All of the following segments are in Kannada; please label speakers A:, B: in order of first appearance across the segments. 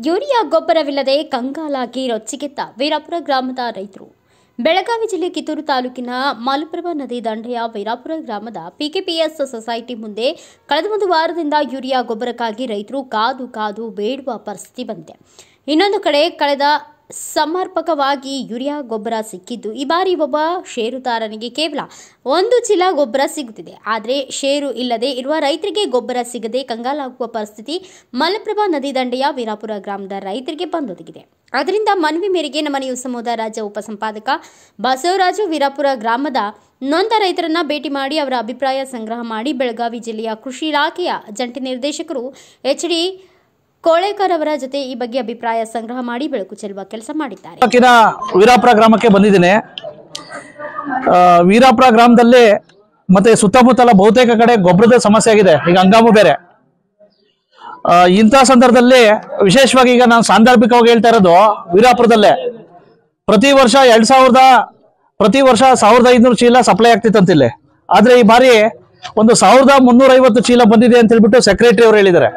A: ಯೂರಿಯಾ ಗೊಬ್ಬರವಿಲ್ಲದೆ ಕಂಗಾಲಾಗಿ ರೊಚ್ಚಿಗೆದ್ದ ವೀರಾಪುರ ಗ್ರಾಮದ ರೈತರು. ಬೆಳಗಾವಿ ಜಿಲ್ಲೆ ಕಿತ್ತೂರು ತಾಲೂಕಿನ ಮಲಪ್ರಭಾ ನದಿ ದಂಡೆಯ ವೀರಾಪುರ ಗ್ರಾಮದ ಪಿಕೆಪಿಎಸ್ ಸೊಸೈಟಿ ಮುಂದೆ ಕಳೆದ ಒಂದು ವಾರದಿಂದ ಯೂರಿಯಾ ಗೊಬ್ಬರಕ್ಕಾಗಿ ರೈತರು ಕಾದು ಬೇಡುವ ಪರಿಸ್ಥಿತಿ ಬಂದಿದೆ. ಇನ್ನೊಂದು ಕಡೆ ಕಳೆದ ಸಮರ್ಪಕವಾಗಿ ಯೂರಿಯಾ ಗೊಬ್ಬರ ಸಿಕ್ಕಿದ್ದು ಈ ಬಾರಿ ಒಬ್ಬ ಷೇರುದಾರನಿಗೆ ಕೇವಲ 1 ಚೀಲ ಗೊಬ್ಬರ ಸಿಗುತ್ತಿದೆ. ಆದರೆ ಷೇರು ಇಲ್ಲದೆ ಇರುವ ರೈತರಿಗೆ ಗೊಬ್ಬರ ಸಿಗದೆ ಕಂಗಾಲಾಗುವ ಪರಿಸ್ಥಿತಿ ಮಲಪ್ರಭಾ ನದಿ ದಂಡೆಯ ವೀರಾಪುರ ಗ್ರಾಮದ ರೈತರಿಗೆ ಬಂದೊದಗಿದೆ. ಅದರಿಂದ ಮನವಿ ಮೇರೆಗೆ ನಮ್ಮ ನ್ಯೂಸ್ ಸಮೂಹದ ರಾಜ್ಯ ಉಪಸಂಪಾದಕ ಬಸವರಾಜು ವೀರಾಪುರ ಗ್ರಾಮದ ನೊಂದ ರೈತರನ್ನ ಭೇಟಿ ಮಾಡಿ ಅವರ ಅಭಿಪ್ರಾಯ ಸಂಗ್ರಹ ಮಾಡಿ ಬೆಳಗಾವಿ ಜಿಲ್ಲೆಯ ಕೃಷಿ ಇಲಾಖೆಯ ಜಂಟಿ ನಿರ್ದೇಶಕರು ಎಚ್.ಡಿ. ಕೋಳೇಕರ್ ಅವರ ಜೊತೆ ಈ ಬಗ್ಗೆ ಅಭಿಪ್ರಾಯ ಸಂಗ್ರಹ ಮಾಡಿ ಬೆಳಕು ಚೆಲ್ಲುವ ಕೆಲಸ ಮಾಡಿದ್ದಾರೆ.
B: ವೀರಾಪುರ ಗ್ರಾಮಕ್ಕೆ ಬಂದಿದ್ದೇನೆ. ವೀರಾಪುರ ಗ್ರಾಮದಲ್ಲಿ ಮತ್ತೆ ಸುತ್ತಮುತ್ತಲ ಬಹುತೇಕ ಕಡೆ ಗೊಬ್ಬರದ ಸಮಸ್ಯೆ ಆಗಿದೆ. ಈಗ ಹಂಗಾಮು ಬೇರೆ. ಇಂಥ ಸಂದರ್ಭದಲ್ಲಿ ವಿಶೇಷವಾಗಿ ಈಗ ನಾನು ಸಾಂದರ್ಭಿಕವಾಗಿ ಹೇಳ್ತಾ ಇರೋದು ವೀರಾಪುರದಲ್ಲೇ ಪ್ರತಿ ವರ್ಷ 1500 ಚೀಲ ಸಪ್ಲೈ ಆಗ್ತಿತ್ತಂತಿಲ್ಲ. ಆದ್ರೆ ಈ ಬಾರಿ ಒಂದು 1350 ಚೀಲ ಬಂದಿದೆ ಅಂತ ಹೇಳ್ಬಿಟ್ಟು ಸೆಕ್ರೆಟರಿ ಅವರು ಹೇಳಿದ್ದಾರೆ.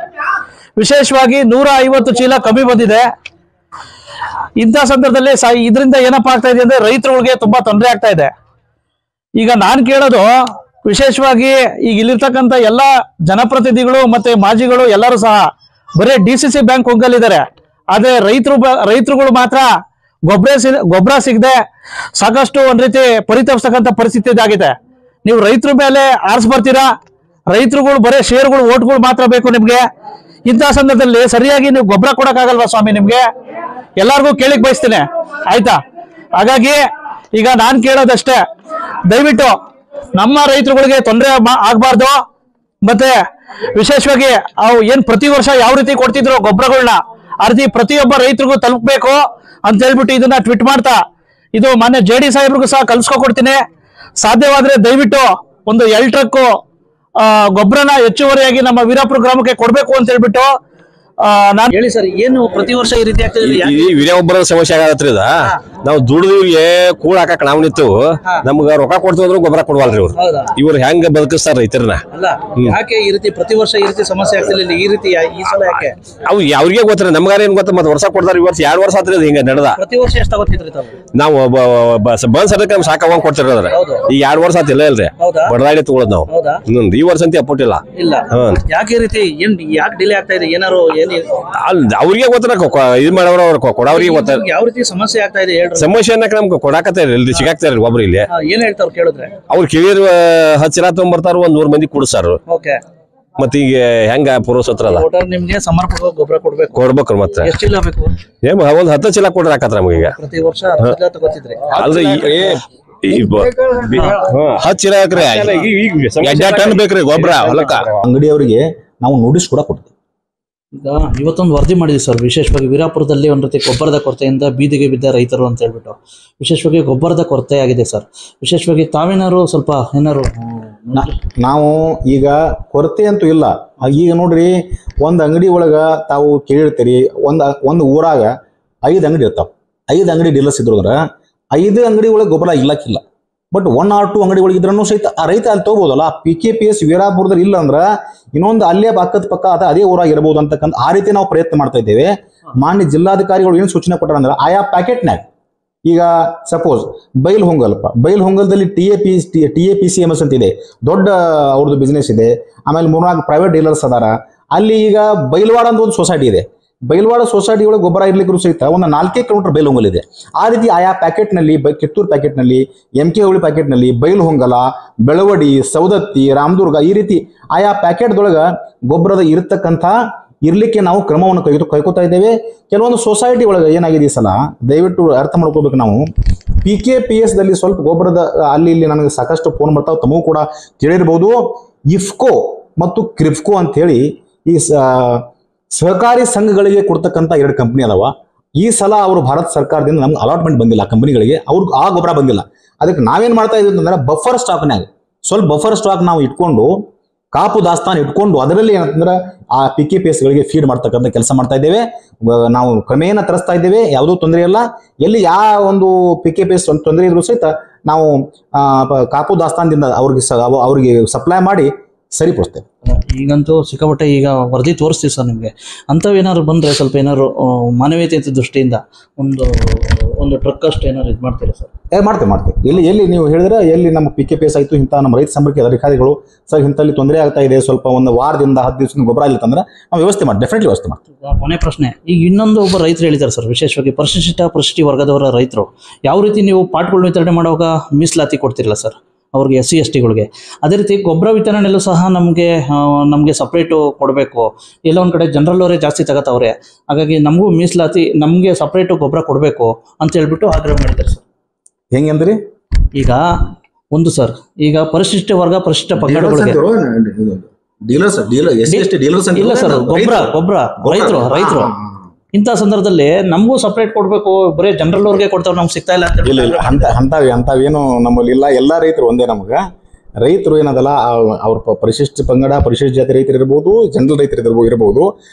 B: ವಿಶೇಷವಾಗಿ 150 ಚೀಲ ಕಮ್ಮಿ ಬಂದಿದೆ. ಇಂಥ ಸಂದರ್ಭದಲ್ಲಿ ಇದರಿಂದ ಏನಪ್ಪಾ ಆಗ್ತಾ ಇದೆ ಅಂದ್ರೆ ರೈತರುಗಳಿಗೆ ತುಂಬಾ ತೊಂದರೆ ಆಗ್ತಾ ಇದೆ. ಈಗ ನಾನು ಕೇಳೋದು ವಿಶೇಷವಾಗಿ ಈಗ ಇಲ್ಲಿರ್ತಕ್ಕಂಥ ಎಲ್ಲ ಜನಪ್ರತಿನಿಧಿಗಳು ಮತ್ತೆ ಮಾಜಿಗಳು ಎಲ್ಲರೂ ಸಹ ಬರೀ DCC ಬ್ಯಾಂಕ್ ಹೊಂಗಲಿದ್ದಾರೆ. ಆದ್ರೆ ರೈತರುಗಳು ಮಾತ್ರ ಗೊಬ್ಬರ ಸಿಗದೆ ಸಾಕಷ್ಟು ಒಂದ್ ರೀತಿ ಪರಿತಪಿಸ್ತಕ್ಕಂಥ ಪರಿಸ್ಥಿತಿ ಇದಾಗಿದೆ. ನೀವು ರೈತರ ಮೇಲೆ ಆರಿಸ್ ಬರ್ತೀರಾ, ರೈತರುಗಳು ಬರೀ ಷೇರುಗಳು ಓಟ್ಗಳು ಮಾತ್ರ ಬೇಕು ನಿಮ್ಗೆ. ಇಂಥ ಸಂದರ್ಭದಲ್ಲಿ ಸರಿಯಾಗಿ ನೀವು ಗೊಬ್ಬರ ಕೊಡಕ್ಕಾಗಲ್ವಾ ಸ್ವಾಮಿ? ನಿಮ್ಗೆ ಎಲ್ಲಾರ್ಗೂ ಕೇಳಿಕ್ ಬಯಸ್ತೇನೆ, ಆಯ್ತಾ? ಹಾಗಾಗಿ ಈಗ ನಾನ್ ಕೇಳೋದಷ್ಟೇ, ದಯವಿಟ್ಟು ನಮ್ಮ ರೈತರುಗಳಿಗೆ ತೊಂದರೆ ಆಗ್ಬಾರ್ದು. ಮತ್ತೆ ವಿಶೇಷವಾಗಿ ಅವು ಏನ್ ಪ್ರತಿ ವರ್ಷ ಯಾವ ರೀತಿ ಕೊಡ್ತಿದ್ರು ಗೊಬ್ಬರಗಳನ್ನ ಆ ರೀತಿ ಪ್ರತಿಯೊಬ್ಬ ರೈತರಿಗೂ ತಲುಪಬೇಕು ಅಂತ ಹೇಳ್ಬಿಟ್ಟು ಇದನ್ನ ಟ್ವೀಟ್ ಮಾಡ್ತಾ ಇದು ಮಾನ್ಯ JD ಸಾಹೇಬ್ರಿಗೂ ಸಹ ಕಲ್ಸ್ಕೊಡ್ತೀನಿ. ಸಾಧ್ಯವಾದ್ರೆ ದಯವಿಟ್ಟು ಒಂದು 2 ಟ್ರಕ್ ಗೊಬ್ಬರನ ಹೆಚ್ಚುವರಿಯಾಗಿ ನಮ್ಮ ವೀರಾಪುರ ಗ್ರಾಮಕ್ಕೆ ಕೊಡ್ಬೇಕು ಅಂತ ಹೇಳ್ಬಿಟ್ಟು ನಾನು ಹೇಳಿ ಸರ್. ಏನು ಪ್ರತಿ ವರ್ಷ ಈ ರೀತಿ ಆಗ್ತದೆ?
C: ವೀರ್ಯ ಗೊಬ್ಬರದ ಸಮಸ್ಯೆ ಆಗತ್ರಿ. ನಾವು ದುಡಿದಿವ್ರಿಗೆ ಕೂಳ ಹಾಕಕ್ ನಾವು ನಿಂತು ನಮ್ಗ ರೊಕ್ಕ ಕೊಡ್ತಂದ್ರು ಗೊಬ್ಬರ ಕೊಡ್ವಲ್ರಿ ಇವ್ರು ಹೆಂಗ ಬದುಕಿಸ್ತಾರ ರೈತರನ್ನ?
B: ಯಾಕೆ ಈ ರೀತಿ ಪ್ರತಿ ವರ್ಷ ಈ ರೀತಿ ಸಮಸ್ಯೆ ಆಗ್ತಿಲ್ಲ? ಈ ರೀತಿ ಈ ಸಲ ಯಾಕೆ?
C: ಅವ್ರಿಗೆ ಗೊತ್ತರ, ನಮ್ಗಾರ ಏನ್ ಗೊತ್ತ? ಮತ್ತೆ ವರ್ಷ ಕೊಡ್ತಾರ. ಈ ವರ್ಷ 2 ವರ್ಷ ಆತ್ರಿ ಹಿಂಗ ನಡೆದ.
B: ಪ್ರತಿ ವರ್ಷ ಎಷ್ಟು ತಗೋತಿದ್ರಿ
C: ನಾವು ಬಂದ್ ಸಡಕ್ ಸಾಕವಂಗ್ ಕೊಡ್ತಿರೋದ್ರ. ಈಗ 2 ವರ್ಷ ಆತಿಲ್ಲ ಇಲ್ರಿ, ಬಡದಾಡಿ ತಗೊಳದ್ ನಾವು. ಈ ವರ್ಷ ಅಂತ ಅಪ್ಪಟ್ಟಿಲ್ಲ.
B: ಯಾಕೆ ಈ ರೀತಿ ಯಾಕೆ ಡಿಲೇ ಆಗ್ತಾ ಇದೆ? ಏನಾರು
C: ಅವ್ರಿಗೆ ಗೊತ್ತರ, ಇದು ಮಾಡೋರು ಕೊಡವ್ರಿಗೆ ಗೊತ್ತಾರ
B: ಯಾವ ರೀತಿ ಸಮಸ್ಯೆ ಆಗ್ತಾ ಇದೆ?
C: ಸಮಸ್ಯೆ ಅನ್ನಕ್ ನಮ್ಗೆ ಕೊಡಾಕತ್ತಾರ ಇಲ್ರಿ, ಸಿಗಾಕ್ತಾರ ಒಬ್ರು ಇಲ್ಲಿ.
B: ಏನ್ ಹೇಳ್ತಾರ ಕೇಳಿದ್ರೆ?
C: ಅವ್ರು ಕಿವಿರ್ 10 ಚೀಲ ತಗೊಂಡ್ಬರ್ತಾರ, 100 ಮಂದಿ ಕುಡಿಸ್ತಾರ. ಮತ್ತ ಈಗ ಹೆಂಗ ಪುರೋಸತ್ರ ಅದ
B: ನಿಮ್ಗೆ ಸಮರ್ಪಕ ಗೊಬ್ಬರ
C: ಕೊಡ್ಬೇಕ್ರಿ. ಮತ್ತೆ
B: ಎಷ್ಟು ಚೀಲ ಬೇಕು?
C: ಒಂದ್ 10 ಚೀಲ ಕೊಡ್ರಿ ಹಾಕತ್ರ ನಮ್ಗೀಗ.
B: ಪ್ರತಿ ವರ್ಷ 10 ಚೀಲ ತಗೋತಿದ್ರಿ?
C: ಅಲ್ರಿ 10 ಚೀಲ ಹಾಕ್ರಿ, 2 ಟನ್ ಬೇಕ್ರಿ ಗೊಬ್ಬರ ಹೊಲಕ್ಕ.
D: ಅಂಗಡಿಯವರಿಗೆ ನಾವು ನೋಟಿಸ್ ಕೂಡ ಕೊಡ್ತೀವಿ.
B: ಈಗ ಇವತ್ತೊಂದು ವರದಿ ಮಾಡಿದ್ವಿ ಸರ್, ವಿಶೇಷವಾಗಿ ವೀರಾಪುರದಲ್ಲಿ ಒಂದು ರೀತಿ ಗೊಬ್ಬರದ ಕೊರತೆಯಿಂದ ಬೀದಿಗೆ ಬಿದ್ದ ರೈತರು ಅಂತ ಹೇಳ್ಬಿಟ್ಟು ವಿಶೇಷವಾಗಿ ಗೊಬ್ಬರದ ಕೊರತೆ ಆಗಿದೆ ಸರ್. ವಿಶೇಷವಾಗಿ ತಾವೇನಾರು ಸ್ವಲ್ಪ ಏನಾರು
D: ನಾವು ಈಗ ಕೊರತೆ ಅಂತೂ ಇಲ್ಲ. ಈಗ ನೋಡ್ರಿ, ಒಂದು ಅಂಗಡಿ ಒಳಗ ತಾವು ಕೇಳಿರ್ತೀರಿ, ಒಂದು ಊರಾಗ 5 ಅಂಗಡಿ ಇರ್ತಾವ. 5 ಅಂಗಡಿ ಡೀಲರ್ಸ್ ಇದ್ರು ಅಂದ್ರೆ 5 ಅಂಗಡಿ ಒಳಗೆ ಗೊಬ್ಬರ ಇಲ್ಲಕ್ಕಿಲ್ಲ. ಬಟ್ 1 or 2 ಅಂಗಡಿ ಒಳಗೆ ಇದ್ರೂ ಸಹಿತ ಆ ರೈತ ಅಲ್ಲಿ ತಗೋಬೋದಲ್ಲ. PKPS ವೀರಾಪುರದಲ್ಲಿ ಇಲ್ಲ ಅಂದ್ರೆ ಇನ್ನೊಂದು ಅಲ್ಲೇ ಪಕ್ಕದ ಪಕ್ಕ ಅದೇ ಊರಾಗ ಇರಬಹುದು ಅಂತಕ್ಕಂಥ ಆ ರೀತಿ ನಾವು ಪ್ರಯತ್ನ ಮಾಡ್ತಾ ಇದ್ದೇವೆ. ಮಾನ್ಯ ಜಿಲ್ಲಾಧಿಕಾರಿಗಳು ಏನು ಸೂಚನೆ ಕೊಟ್ಟಾರ ಅಂದ್ರೆ ಆಯಾ ಪ್ಯಾಕೆಟ್ನಾಗ ಈಗ ಸಪೋಸ್ ಬೈಲ್ಹೊಂಗಲದಲ್ಲಿ TAPCMS ಅಂತ ಇದೆ, ದೊಡ್ಡ ಅವ್ರದ್ದು ಬಿಸ್ನೆಸ್ ಇದೆ. ಆಮೇಲೆ 3-4 ಪ್ರೈವೇಟ್ ಡೀಲರ್ಸ್ ಅದಾರ. ಅಲ್ಲಿ ಈಗ ಬೈಲ್ವಾಡ ಅಂತ ಒಂದು ಸೊಸೈಟಿ ಇದೆ. ಬೈಲ್ವಾಡ ಸೊಸೈಟಿ ಒಳಗೆ ಗೊಬ್ಬರ ಇರ್ಲಿಕ್ಕೂ ಸಹಿತ ಒಂದು 4 ಕಿಲೋಮೀಟರ್ ಬೈಲ್ಹೊಂಗಲ್ ಇದೆ. ಆ ರೀತಿ ಆಯಾ ಪ್ಯಾಕೆಟ್ನಲ್ಲಿ ಕಿತ್ತೂರು ಪ್ಯಾಕೆಟ್ನಲ್ಲಿ, MK ಹೋಳಿ ಪ್ಯಾಕೆಟ್ನಲ್ಲಿ ಬೈಲ್ಹೊಂಗಲ, ಬೆಳವಡಿ, ಸೌದತ್ತಿ, ರಾಮದುರ್ಗ ಈ ರೀತಿ ಆಯಾ ಪ್ಯಾಕೆಟ್ದೊಳಗ ಗೊಬ್ಬರದ ಇರ್ಲಿಕ್ಕೆ ನಾವು ಕ್ರಮವನ್ನು ಕೈಗೊಳ್ತಾ ಇದ್ದೇವೆ. ಕೆಲವೊಂದು ಸೊಸೈಟಿ ಒಳಗೆ ಏನಾಗಿದೆ ಈ ಸಲ ದಯವಿಟ್ಟು ಅರ್ಥ ಮಾಡ್ಕೋಬೇಕು. ನಾವು PKPS ದಲ್ಲಿ ಸ್ವಲ್ಪ ಗೊಬ್ಬರದ ಅಲ್ಲಿ ನನಗೆ ಸಾಕಷ್ಟು ಫೋನ್ ಬರ್ತಾವೆ, ತಮಗೂ ಕೂಡ ಕೇಳಿರ್ಬೋದು. ಇಫ್ಕೋ ಮತ್ತು ಕ್ರಿಫ್ಕೋ ಅಂತ ಹೇಳಿ ಈ ಸಹಕಾರಿ ಸಂಘಗಳಿಗೆ ಕೊಡ್ತಕ್ಕಂಥ 2 ಕಂಪನಿ ಅದಾವ. ಈ ಸಲ ಅವರು ಭಾರತ ಸರ್ಕಾರದಿಂದ ನಮ್ಗೆ ಅಲಾಟ್ಮೆಂಟ್ ಬಂದಿಲ್ಲ ಕಂಪನಿಗಳಿಗೆ, ಅವ್ರಿಗೆ ಆ ಗೊಬ್ಬರ ಬಂದಿಲ್ಲ. ಅದಕ್ಕೆ ನಾವೇನ್ ಮಾಡ್ತಾ ಇದ್ವಿ ಅಂತಂದ್ರೆ ಬಫರ್ ಸ್ಟಾಕ್ನಾಗ ಸ್ವಲ್ಪ ಬಫರ್ ಸ್ಟಾಕ್ ನಾವು ಇಟ್ಕೊಂಡು ಕಾಪು ದಾಸ್ತಾನು ಇಟ್ಕೊಂಡು ಅದರಲ್ಲಿ ಏನಂತಂದ್ರೆ ಆ PKPS ಗಳಿಗೆ ಫೀಡ್ ಮಾಡ್ತಕ್ಕಂಥ ಕೆಲಸ ಮಾಡ್ತಾ ಇದ್ದೇವೆ. ನಾವು ಕ್ರಮೇಣ ತರಿಸ್ತಾ ಇದ್ದೇವೆ, ಯಾವುದೂ ತೊಂದರೆ ಇಲ್ಲ. ಎಲ್ಲಿ ಯಾವ ಒಂದು PKPS ತೊಂದರೆ ಇದ್ರೂ ಸಹಿತ ನಾವು ಕಾಪು ದಾಸ್ತಾನದಿಂದ ಅವ್ರಿಗೆ ಸಪ್ಲೈ ಮಾಡಿ ಸರಿಪಡಿಸ್ತೇವೆ.
B: ಈಗಂತೂ ಸಿಕ್ಕಾಪಟ್ಟೆ ಈಗ ವರದಿ ತೋರಿಸ್ತೀವಿ ಸರ್ ನಿಮಗೆ. ಅಂಥವೇನಾದ್ರು ಬಂದರೆ ಸ್ವಲ್ಪ ಏನಾದ್ರು ಮಾನವೀಯತೆ ದೃಷ್ಟಿಯಿಂದ ಒಂದು ಟ್ರಕ್ ಅಷ್ಟು ಏನಾದ್ರು ಇದು ಮಾಡ್ತೀರಾ ಸರ್?
D: ಮಾಡ್ತೀವಿ. ಎಲ್ಲಿ ನೀವು ಹೇಳಿದ್ರೆ ಎಲ್ಲಿ ನಮ್ಮ PKPS ಆಯಿತು ಇಂಥ ನಮ್ಮ ರೈತ ಸಂಪರ್ಕ ಅಧಿಕಾರಿಗಳು ಸರ್ ಇಂಥಲ್ಲಿ ತೊಂದರೆ ಆಗ್ತಾ ಇದೆ, ಸ್ವಲ್ಪ ಒಂದು ವಾರದಿಂದ 10 ದಿವಸದಿಂದ ಗೊಬ್ಬರ ಇಲ್ಲ ಅಂತಂದ್ರೆ ನಾವು ಡೆಫಿನೆಟ್ಲಿ ವ್ಯವಸ್ಥೆ ಮಾಡ್ತೀವಿ.
B: ಕೊನೆ ಪ್ರಶ್ನೆ, ಈಗ ಇನ್ನೊಂದು ಒಬ್ಬ ರೈತರು ಹೇಳಿದ್ದಾರೆ ಸರ್, ವಿಶೇಷವಾಗಿ ಪರಿಶಿಷ್ಟ ವರ್ಗದವರ ರೈತರು ಯಾವ ರೀತಿ ನೀವು ಪಾಟ್ಗಳನ್ನ ವಿತರಣೆ ಮಾಡುವಾಗ ಮೀಸಲಾತಿ ಕೊಡ್ತಿರಲ್ಲ ಸರ್ ಅವ್ರಿಗೆ, SC STಗಳಿಗೆ, ಅದೇ ರೀತಿ ಗೊಬ್ಬರ ವಿತರಣೆಯಲ್ಲೂ ಸಹ ನಮಗೆ ಸಪ್ರೇಟು ಕೊಡಬೇಕು. ಎಲ್ಲ ಒಂದು ಕಡೆ ಜನರಲ್ ಅವರೇ ಜಾಸ್ತಿ ತಗೋತಾವ್ರೆ, ಹಾಗಾಗಿ ನಮಗೂ ಮೀಸಲಾತಿ, ನಮಗೆ ಸಪ್ರೇಟು ಗೊಬ್ಬರ ಕೊಡಬೇಕು ಅಂತ ಹೇಳ್ಬಿಟ್ಟು ಆಗ್ರಹ ಮಾಡಿದ್ದಾರೆ ಸರ್.
D: ಹೆಂಗೆ ಅಂದ್ರಿ?
B: ಈಗ ಒಂದು ಸರ್, ಈಗ ಪರಿಶಿಷ್ಟ ವರ್ಗ ಪರಿಶಿಷ್ಟ ಪಂಗಡಗಳಿಗೆ ಇಲ್ಲ ಸರ್, ಗೊಬ್ಬರ ರೈತರು ಇಂಥ ಸಂದರ್ಭದಲ್ಲಿ ನಮಗೂ ಸಪ್ರೇಟ್ ಕೊಡಬೇಕು, ಬರೀ ಜನರಲ್ ಅವ್ರಿಗೆ ಕೊಡ್ತಾವ್ರು, ನಮ್ಗೆ ಸಿಗ್ತಾ ಇಲ್ಲ ಅಂತ.
D: ಇಲ್ಲ ಅಂಥವೇನು ನಮ್ಮಲ್ಲಿ ಇಲ್ಲ. ಎಲ್ಲ ರೈತರು ಒಂದೇ. ನಮ್ಗೆ ರೈತರು ಏನದಲ್ಲ ಅವ್ರ ಪರಿಶಿಷ್ಟ ಪಂಗಡ ಪರಿಶಿಷ್ಟ ಜಾತಿ ರೈತರು ಇರ್ಬೋದು, ಜನರಲ್ ರೈತರು ಇರ್ಬೋದು,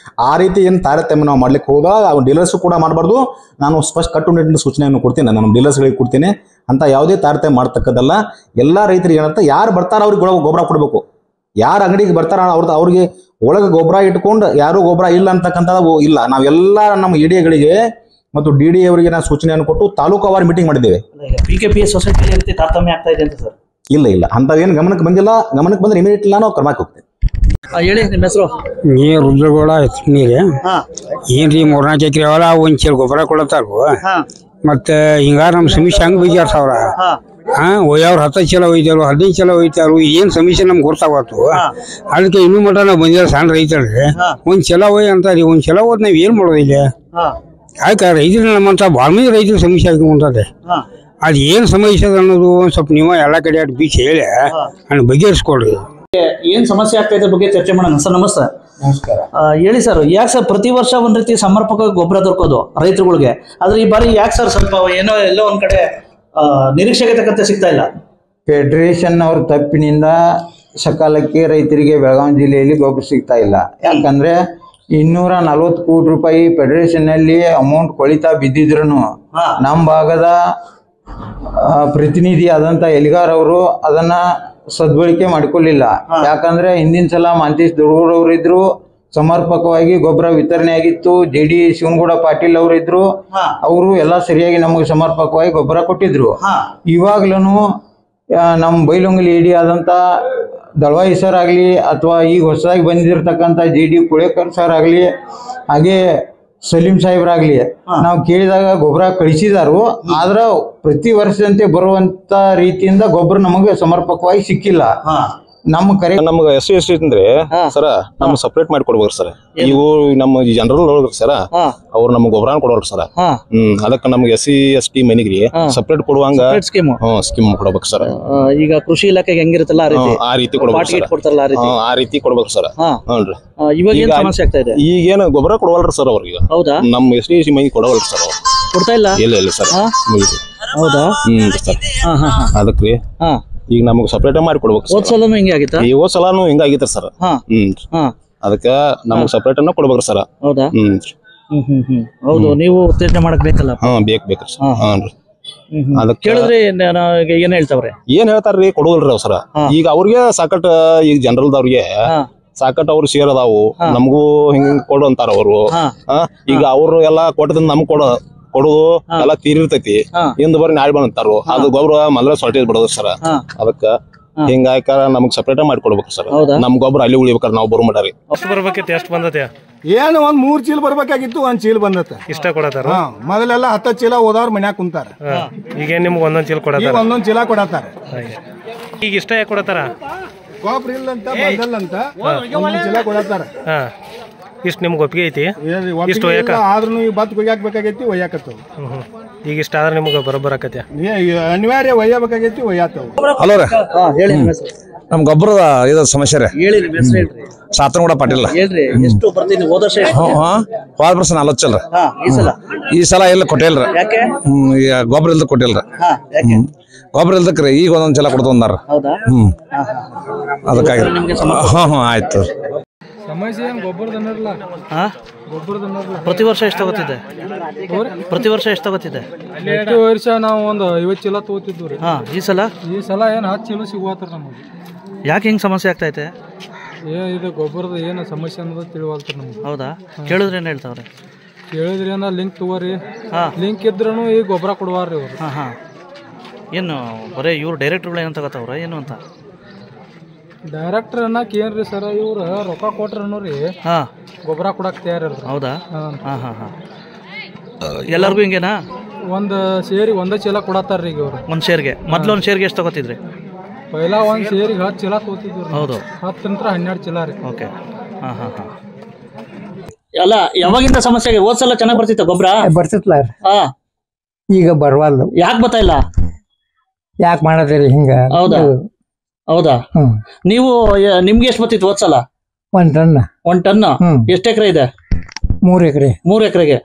D: ಆ ರೀತಿ ಏನು ತಾರತಮ್ಯ ನಾವು ಮಾಡ್ಲಿಕ್ಕೆ ಹೋದಾಗ ಅವ್ರು ಡೀಲರ್ಸು ಕೂಡ ಮಾಡಬಾರ್ದು. ನಾನು ಸ್ಪಷ್ಟ ಕಟ್ಟುನಿಟ್ಟಿನ ಸೂಚನೆಯನ್ನು ಕೊಡ್ತೀನಿ, ನಾನು ಡೀಲರ್ಸ್ಗಳಿಗೆ ಕೊಡ್ತೀನಿ. ಅಂತ ಯಾವುದೇ ತಾರತಮ್ಯ ಮಾಡ್ತಕ್ಕದ್ದಲ್ಲ. ಎಲ್ಲ ರೈತರಿಗೆ ಏನಂತ ಯಾರು ಬರ್ತಾರ ಅವ್ರಿಗೆ ಗೊಬ್ಬರ ಕೊಡಬೇಕು. ಯಾರು ಅಂಗಡಿಗೆ ಬರ್ತಾರ ಅವ್ರಿಗೆ ಒಳಗೆ ಗೊಬ್ಬರ ಇಟ್ಕೊಂಡು ಯಾರು ಗೊಬ್ಬರ ಇಲ್ಲ ಅಂತಕ್ಕಂಥದ್ದು ಇಲ್ಲ. ನಾವೆಲ್ಲ ನಮ್ಮ EDAಗಳಿಗೆ ಮತ್ತು DDA ಅವರಿಗೆ ನಾವು ಸೂಚನೆಯನ್ನು ಕೊಟ್ಟು ತಾಲೂಕುವಾರು ಮೀಟಿಂಗ್ ಮಾಡಿದ್ದೇವೆ.
B: PKPS ಸೊಸೈಟಿ ತಾರತಮ್ಯ ಆಗ್ತಾ ಇದೆ ಅಂತ ಸರ್?
D: ಇಲ್ಲ ಅಂಥವೇನು ಗಮನಕ್ಕೆ ಬಂದಿಲ್ಲ. ಗಮನಕ್ಕೆ ಬಂದ್ರೆ ಇಮಿಡಿಯೇಟ್ಲಿ ನಾವು ಕ್ರಮಕ್ಕೆ ಹೋಗ್ತೇವೆ.
B: ಹೇಳಿ ನಿಮ್ಮ ಹೆಸರು?
E: ರುದ್ರಗೌಡ ನೀರೇ ಏನ್ರಿ 3-4 ಎಕರೆ ಹೊಲ ಒಂದ್ ಚೀಲ ಗೊಬ್ಬರ ಕೊಡತ್ತಾರು. ಮತ್ತೆ ಹಿಂಗಾರ ನಮ್ಮ ಸಮೀಕ್ಷೆ ಹಂಗ ಬೀಜಾರ್ಸವ್ರ. ಒಯ್ಯವ್ರು 10 ಚೀಲ ಒಯ್ತಾರು, 15 ಚೀಲ ಒಯ್ತಾರು. ಏನ್ ಸಮೀಕ್ಷೆ ನಮ್ಗೆ ಗೊತ್ತಾಗತ್ತು. ಅದಕ್ಕೆ ಇನ್ನೂ ಮಟ್ಟ ನಾವು ಬಂದಿರೋ ಸಣ್ಣ ರೈತರ್ರಿ ಒಂದ್ ಚೀಲ ಒಯ್ ಅಂತಾರಿ. ಒಂದ್ ಚೀಲ ಹೋದ್ ನಾವ್ ಏನ್ ಮಾಡೋದಿಲ್ಲ. ಯಾಕೆ ರೈತರು ನಮ್ಮಂತ ಭಾಳ ಮಂದಿ ರೈತರು ಸಮೀಕ್ಷೆ ಹಾಕೊಂಡ್ರೆ ಅದ್ ಏನ್ ಸಮಸ್ಯೆ ಅದ ಅನ್ನೋದು ಒಂದ್ ಸ್ವಲ್ಪ ನೀವು ಎಲ್ಲಾ ಕಡೆ ಅಡ್ ಬೀಚ್ ಹೇಳಿ ನನ್ ಬಗೆಹರಿಸ್ಕೊಡ್ರಿ.
B: ಏನ್ ಸಮಸ್ಯೆ ಆಗ್ತಾ ಇದೆ ಬಗ್ಗೆ ಚರ್ಚೆ ಮಾಡೋಣ ಸರ್. ನಮಸ್ತೆ.
D: ನಮಸ್ಕಾರ.
B: ಹೇಳಿ ಸರ್, ಯಾಕೆ ಸರ್ ಪ್ರತಿ ವರ್ಷ ಒಂದ್ ರೀತಿ ಸಮರ್ಪಕ ಗೊಬ್ಬರ ದೊರಕೋದು ರೈತರುಗಳಿಗೆ, ಆದ್ರೆ ಈ ಬಾರಿ ಯಾಕೆ ಸರ್ ಸ್ವಲ್ಪ ಎಲ್ಲೋ ಒಂದ್ ಕಡೆ ನಿರೀಕ್ಷೆಗೆ ತಕ್ಕಂತೆ ಸಿಗ್ತಾ ಇಲ್ಲ?
F: ಫೆಡರೇಷನ್ ಅವ್ರ ತಪ್ಪಿನಿಂದ ಸಕಾಲಕ್ಕೆ ರೈತರಿಗೆ ಬೆಳಗಾವಿ ಜಿಲ್ಲೆಯಲ್ಲಿ ಗೊಬ್ಬರ ಸಿಗ್ತಾ ಇಲ್ಲ. ಯಾಕಂದ್ರೆ 240 ಕೋಟಿ ರೂಪಾಯಿ ಫೆಡರೇಷನ್ ನಲ್ಲಿ ಅಮೌಂಟ್ ಕೊಳಿತಾ ಬಿದ್ದಿದ್ರು ನಮ್ಮ ಭಾಗದ ಪ್ರತಿನಿಧಿ ಆದಂತ ಎಲಿಗಾರ್ ಅವರು ಅದನ್ನ ಸದ್ಬಳಕೆ ಮಾಡ್ಕೊಳ್ಳಿಲ್ಲ. ಯಾಕಂದ್ರೆ ಹಿಂದಿನ ಸಲ ಮಾಂತೇಶ್ ದುರ್ಗೂರ್ ಇದ್ರು, ಸಮರ್ಪಕವಾಗಿ ಗೊಬ್ಬರ ವಿತರಣೆ ಆಗಿತ್ತು. JD ಶಿವನಗೌಡ ಪಾಟೀಲ್ ಅವರು ಇದ್ರು, ಅವರು ಎಲ್ಲ ಸರಿಯಾಗಿ ನಮಗೆ ಸಮರ್ಪಕವಾಗಿ ಗೊಬ್ಬರ ಕೊಟ್ಟಿದ್ರು. ಇವಾಗ್ಲೂ ನಮ್ಮ ಬೈಲೊಂಗಲಿ ED ಆದಂತ ದಳವಾಯಿ ಸರ್ ಆಗಲಿ ಅಥವಾ ಈಗ ಹೊಸದಾಗಿ ಬಂದಿರತಕ್ಕಂಥ JD ಕುಳೇಕರ್ ಸರ್ ಆಗಲಿ ಹಾಗೆ ಸಲೀಂ ಸಾಹೇಬ್ರಾಗ್ಲಿ ನಾವು ಕೇಳಿದಾಗ ಗೊಬ್ಬರ ಕಳಿಸಿದಾರು. ಆದ್ರ ಪ್ರತಿ ವರ್ಷದಂತೆ ಬರುವಂತ ರೀತಿಯಿಂದ ಗೊಬ್ಬರ ನಮಗೆ ಸಮರ್ಪಕವಾಗಿ ಸಿಕ್ಕಿಲ್ಲ. ನಮ್ಗೆ
C: SC ST ಅಂದ್ರೆ ಸರ ನಮ್ಗೆ ಸಪ್ರೇಟ್ ಮಾಡಿ ಕೊಡ್ಬೇಕು ಸರ್. ಇವು ನಮ್ಮ ಜನರಲ್ ನೋಡ್ರಿ ಸರ, ಅವ್ರು ನಮ್ಗೆ ಗೊಬ್ಬರ ಕೊಡೋರು ಸರ್. ಅದಕ್ಕೆ ನಮ್ಗೆ SC ST ಮನಿಗ್ರಿ ಸಪ್ರೇಟ್ ಕೊಡುವಂಗ ಸ್ಕೀಮ್ ಕೊಡ್ಬೇಕು ಸರ್.
B: ಈಗ ಕೃಷಿ ಇಲಾಖೆಗೆ ಹೆಂಗಿರುತ್ತಲ್ಲ
C: ಆ ರೀತಿ ಕೊಡ್ಬೇಕು, ಆ ರೀತಿ ಕೊಡ್ಬೇಕು ಸರ್. ಹ್ಞೂ.
B: ಇವಾಗ ಏನ್ ಸಮಸ್ಯೆ ಆಗ್ತಾ ಇದೆ?
C: ಈಗೇನು ಗೊಬ್ಬರ ಕೊಡವಲ್ರಿ ಸರ್ ಅವ್ರಿಗೆ.
B: ಹೌದಾ?
C: ನಮ್ಮ SC ST ಮನಿ ಕೊಡವಲ್ರಿ ಸರ್ ಅವ್ರು.
B: ಕೊಡ್ತಾ ಇಲ್ಲ?
C: ಇಲ್ಲ ಸರ್.
B: ಹೌದಾ?
C: ಸರ್ ಅದಕ್ರಿ ಈಗ ನಮಗ್ ಸಪ್ರೇಟ್ ಮಾಡಿ ಕೊಡ್ಬೇಕು.
B: ಹೋದ್ ಸಲನು ಹಿಂಗೆ ಆಗಿತ್ತಾ?
C: ಈ ಹೋದ್ ಸಲಾನು ಹಿಂಗಾಗಿತ್ರಿ ಸರ್. ಅದಕ್ಕ ನಮಗ್ ಸಪ್ರೇಟ್ ಅನ್ನ ಕೊಡ್ಬೇಕ್ರಿ ಸರ್.
B: ಹೌದಾ? ಹೌದು. ನೀವು ಉತ್ತೇಜನ ಮಾಡಕ್ ಬೇಕಲ್ಲ?
C: ಬೇಕ್ರಿ ಸರ್. ಅದಕ್ಕೆ
B: ಕೇಳಿದ್ರೆ ಏನ್ ಹೇಳ್ತಾವ್ರೆ?
C: ಏನ್ ಹೇಳ್ತಾರ್ರಿ, ಕೊಡುವಲ್ರಿ ಅವ್ ಸರ. ಈಗ ಅವ್ರಿಗೆ ಸಾಕಟ್, ಈಗ ಜನರಲ್ದವ್ರಿಗೆ ಸಾಕಟ್ ಅವ್ರು ಶೇರ್ ಅದಾವು, ನಮಗೂ ಹಿಂಗ್ ಕೊಡು ಅಂತಾರ ಅವರು. ಈಗ ಅವ್ರು ಎಲ್ಲಾ ಕೊಟ್ಟದಿಂದ ನಮ್ಗ್ ಕೊಡುದು ಎಲ್ಲಾ ತೀರಿರ್ತೈತಿ. ಇಂದ ಬರೀ ನಾಳೆ ಬಂತಾರು, ಅದು ಗೊಬ್ಬರ ಮೊದಲ ಶಾರ್ಟೇಜ್ ಬಿಡೋದು ಸರ್. ಅದಕ್ಕ ಹಿಂಗಾಕ ನಮಗ್ ಸಪ್ರೇಟ್ ಮಾಡಿ ಕೊಡ್ಬೇಕು ಸರ್. ನಮ್ ಗೊಬ್ಬರ ಅಲ್ಲಿ ಉಳಿಬೇಕಾರ ನಾವು ಬರೋ ಮಟ್ಟಾರಿ.
G: ಬರ್ಬೇಕಿತ್ತು, ಎಷ್ಟು ಬಂದತೆ?
H: ಏನು 3 ಚೀಲ ಬರ್ಬೇಕಾಗಿತ್ತು, 1 ಚೀಲ ಬಂದತ್ತ.
G: ಇಷ್ಟ ಕೊಡತಾರ?
H: ಮೊದಲೆಲ್ಲ 10 ಚೀಲ ಹೋದವ್ರ ಮನ್ಯಾಗ ಕುಂತಾರ.
G: ಈಗ ನಿಮ್ಗೆ 1 ಚೀಲ ಕೊಡತಾರ?
H: 1 ಚೀಲ ಕೊಡತಾರ.
G: ಈಗ ಇಷ್ಟ ಯಾಕೆ ಕೊಡತಾರ?
H: ಗೊಬ್ಬರ ಇಲ್ಲ ಅಂತ, ಬಂದಲ್ಲ ಅಂತ 1 ಚೀಲ ಕೊಡತಾರ.
G: ಇಷ್ಟು ನಿಮ್ಗೆ ಒಪ್ಪಿಗೆ ಐತಿ? ಇಷ್ಟು
H: ಆದ್ರೂ ಈ ಬತ್ ಒಯ್ಯಾಕಬೇಕಾಗೈತಿ, ಒಯ್ಯಾಕತ್ತವ.
G: ಈಗ ಇಷ್ಟ ಆದ್ರೆ ನಿಮ್ಗೆ ಬರೋಬ್ಬರ ಆಕತ್ಯ?
H: ಅನಿವಾರ್ಯ ಒಯ್ಯಬೇಕಾಗೈತಿ, ಒಯ್ಯಾತವ.
B: ಹಲೋ ರೀ, ಹೇಳಿ.
C: ನಮ್ ಗೊಬ್ಬರದ ಇದು ಸಮಸ್ಯೆ ರೀ.
B: ಹೇಳಿ ನಿಮ್ಮ ಹೆಸರು ಹೇಳ್ರಿ.
C: ಸಾತನಗೌಡ ಪಾಟೀಲ್.
B: ಹೇಳ್ರಿ, ಎಷ್ಟು ಬರ್ತೀನಿ? ಹೋದ ವರ್ಷ
C: ಹೋದ ವರ್ಷ 40 ಚಲ್ರಿ. ಈ ಸಲ ಇಲ್ಲ ಕೊಟ್ಟಿಲ್ರಿ.
B: ಯಾಕೆ?
C: ಗೊಬ್ಬರ ಇಲ್ದ ಕೊಟ್ಟಿಲ್ರಿ. ಗೊಬ್ಬರ ಇಲ್ದಕ್ರಿ ಈಗ 1 ಚಲ ಕೊಡ್ತು ಅಂದಾರ. ಅದಕ್ಕಾಗಿ ಆಯ್ತು.
H: ಸಮಸ್ಯೆ ಏನು ಗೊಬ್ಬರದ
B: ಪ್ರತಿ ವರ್ಷ ಎಷ್ಟು ತಗೋತಿದ್ದೆ? ಪ್ರತಿ ವರ್ಷ ಎಷ್ಟು ತಗೋತಿದ್ದೆ?
H: ಪ್ರತಿ ವರ್ಷ ನಾವು ಒಂದು 50 ಚೀಲ ತಗೋತಿದ್ವಿ ರೀ.
B: ಈ ಸಲ
H: ಏನು 10 ಚೀಲ ಸಿಗುವತ್ತಾರ ನಮಗೆ.
B: ಯಾಕೆ ಹಿಂಗೆ ಸಮಸ್ಯೆ ಆಗ್ತೈತೆ?
H: ಇದು ಗೊಬ್ಬರದ ಏನು ಸಮಸ್ಯೆ ಅನ್ನೋದು ತಿಳಿವಲ್ತಾರೆ ನಮ್ಗೆ.
B: ಹೌದಾ? ಕೇಳಿದ್ರೆ ಏನು ಹೇಳ್ತಾವ್ರೆ?
H: ಕೇಳಿದ್ರಿ ಏನ ಲಿಂಕ್ ತಗೋರಿ, ಲಿಂಕ್ ಇದ್ರೂ ಈ ಗೊಬ್ಬರ ಕೊಡುವಾರ್ರಿ ಇವರು.
B: ಹಾಂ ಏನು ಬರೀ ಇವ್ರು ಡೈರೆಕ್ಟ್ರುಗಳು ಏನು ತಗೋತಾವ್ರ ಏನು ಅಂತ?
H: ಡೈರೆಕ್ಟರ್ ಅನ್ನಕ್ಕೆ ಏನ್ರಿ ಸರ್, ಇವ್ರು ರೊಕ್ಕ ಕೊಟ್ರನು ರೀ ಗೊಬ್ಬರ ಕೊಡಕ್ಕೆ ತಯಾರಿಲ್ರಿ.
B: ಹೌದಾ? ಎಲ್ಲರಿಗೂ ಹಿಂಗೇನಾ?
H: ಒಂದು ಸೇರಿ ಒಂದೇ ಚೀಲ ಕೊಡತ್ತಾರ್ರಿ ಈಗ ಇವರು.
B: ಒಂದು ಶೇರ್ಗೆ ಮೊದಲು ಒಂದು ಶೇರ್ಗೆ ಎಷ್ಟು ತಗೋತಿದ್ರಿ?
H: ಪೈಲ ಒಂದು ಸೇರಿಗೆ 10 ಚೀಲ ತಗೋತಿದ್ವಿ.
B: ಹೌದು,
H: 10 ನಂತರ 12 ಚೀಲ ರೀ.
B: ಓಕೆ. ಅಲ್ಲ, ಯಾವಾಗಿಂದ ಸಮಸ್ಯೆ? ಹೋದ್ಸಲ ಚೆನ್ನಾಗಿ ಬರ್ತಿತ್ತು ಗೊಬ್ಬರ?
I: ಬರ್ತಿತ್ಲ ಈಗ ಬರ್ವಲ್ದು.
B: ಯಾಕೆ ಬರ್ತಾ ಇಲ್ಲ?
I: ಯಾಕೆ ಮಾಡದ್ರಿ ಹಿಂಗ?
B: ಹೌದಾ? ನೀವು ನಿಮ್ಗೆ ಎಷ್ಟು ಬರ್ತಿತ್ತು ಹೋದ್ಸಲ?
I: 1 ಟನ್.
B: 1 ಟನ್? ಎಷ್ಟು ಎಕರೆ ಇದೆ?
I: 3 ಎಕರೆ.
B: 3 ಎಕರೆಗೆ.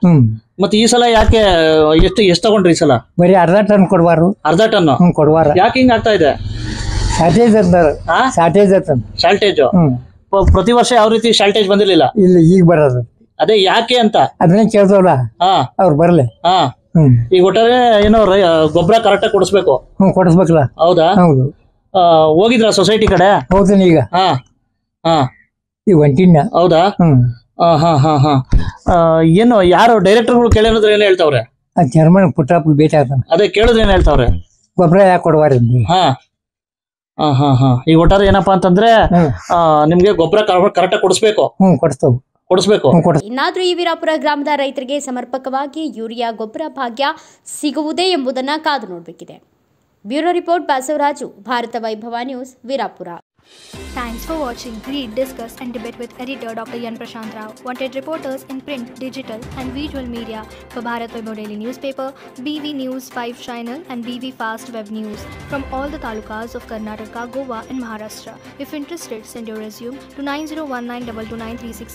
B: ಮತ್ತೆ ಈ ಸಲ ಯಾಕೆ ಎಷ್ಟು ತಗೊಂಡ್ರಿ ಈ ಸಲ?
I: ಬರೀ ಅರ್ಧ ಟನ್ ಕೊಡ್ಬಾರು.
B: ಅರ್ಧ ಟನ್
I: ಕೊಡ್ಬಾರ.
B: ಯಾಕೆ ಹಿಂಗ ಆಗ್ತಾ ಇದೆ? ಶಾರ್ಟೇಜ್. ಪ್ರತಿ ವರ್ಷ ಯಾವ ರೀತಿ ಶಾರ್ಟೇಜ್ ಬಂದಿರ್ಲಿಲ್ಲ,
I: ಇಲ್ಲ ಈಗ ಬರೋದು.
B: ಅದೇ ಯಾಕೆ ಅಂತ
I: ಅದನ್ನೇ ಕೇಳ್ತವಲ್ಲ, ಅವ್ರು ಬರ್ಲಿ.
B: ಈಗ ಒಟ್ಟಾರೆ ಏನೋ ಗೊಬ್ಬರ ಕರೆಕ್ಟಾಗಿ ಕೊಡಿಸ್ಬೇಕು.
I: ಕೊಡಿಸ್ಬೇಕಲ್ಲ.
B: ಹೌದಾ?
I: ಹೌದು.
B: ಹೋಗಿದ್ರ ಸೊಸೈಟಿ ಕಡೆ?
I: ಹೌದನ್ ಈಗ ಈಗ ಒಂಟಿನ.
B: ಹೌದಾ? ಏನು ಯಾರು ಡೈರೆಕ್ಟರ್ಗಳು ಕೇಳಿದ್ರೆ ಏನ್ ಹೇಳ್ತಾವ್ರೆ?
I: ಜರ್ಮನ್ ಪುಟ್ಟಪ್ಪ ಭೇಟಿ ಆಗ್ತಾನೆ.
B: ಅದೇ ಕೇಳಿದ್ರೆ ಏನ್ ಹೇಳ್ತಾವ್ರೆ?
I: ಗೊಬ್ಬರ ಯಾಕೆ ಕೊಡ್ವಾರಿ?
B: ಈಗ ಒಟ್ಟಾರೆ ಏನಪ್ಪಾ ಅಂತಂದ್ರೆ ನಿಮ್ಗೆ ಗೊಬ್ಬರ ಕರೆಕ್ಟಾಗಿ ಕೊಡಿಸ್ಬೇಕು. ಕೊಡಿಸ್ಬೇಕು.
A: ಇನ್ನಾದ್ರೂ ಈ ವೀರಾಪುರ ಗ್ರಾಮದ ರೈತರಿಗೆ ಸಮರ್ಪಕವಾಗಿ ಯೂರಿಯಾ ಗೊಬ್ಬರ ಭಾಗ್ಯ ಸಿಗುವುದೇ ಎಂಬುದನ್ನ ಕಾದು ನೋಡಬೇಕಿದೆ. ಬ್ಯೂರೋ ರಿಪೋರ್ಟ್ ಬಸವರಾಜು, ಭಾರತ ವೈಭವ news, Virapura.
J: Thanks for watching. Read, discuss and debate with editor Dr. Yan Prashant Rao. Wanted reporters in print, digital and visual media for Bharat Vaibhav Daily Newspaper, BV News 5 Channel and BV Fast Web News from all the talukas of Karnataka, Goa and Maharashtra. If interested, send your resume to 9019229369.